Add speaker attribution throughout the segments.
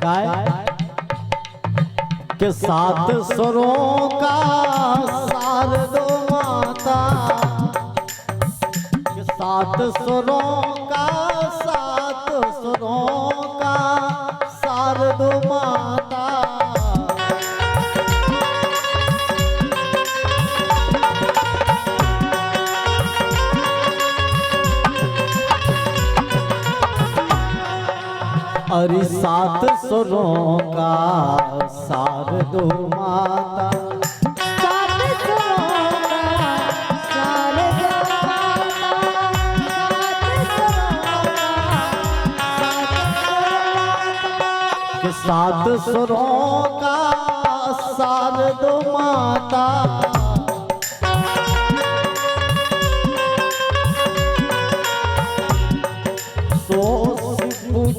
Speaker 1: गाय के सात स्वरों का सार दो माता, के सात स्वरों का सार दो माता। अरे सात स्वरों का सार दो माता,
Speaker 2: सात स्वरों का सार दो माता,
Speaker 1: सात स्वरों का सार दो माता।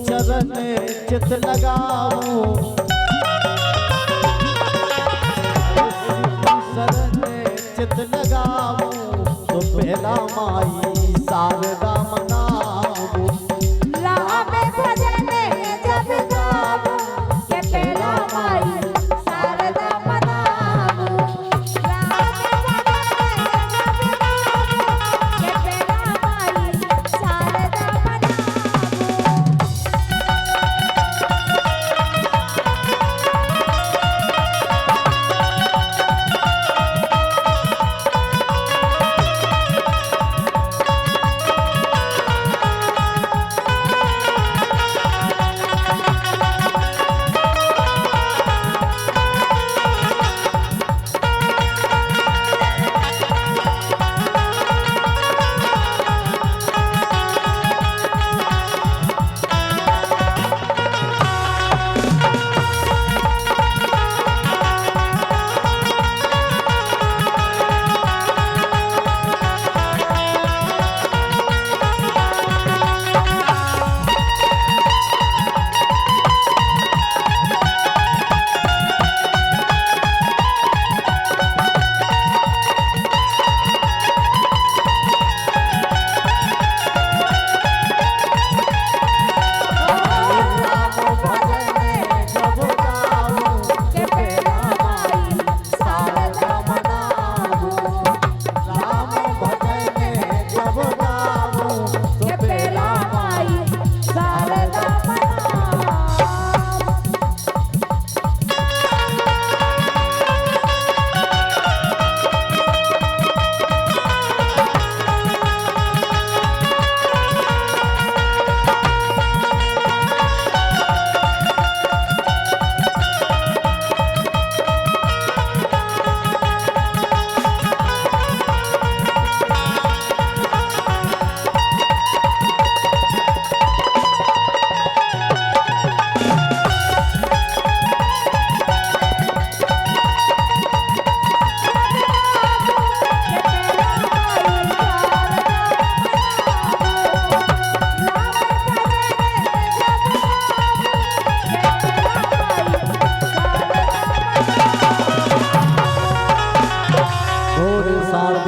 Speaker 1: चरण चित लगाऊं, चरण चित लगाऊं तो पहला माई शारदा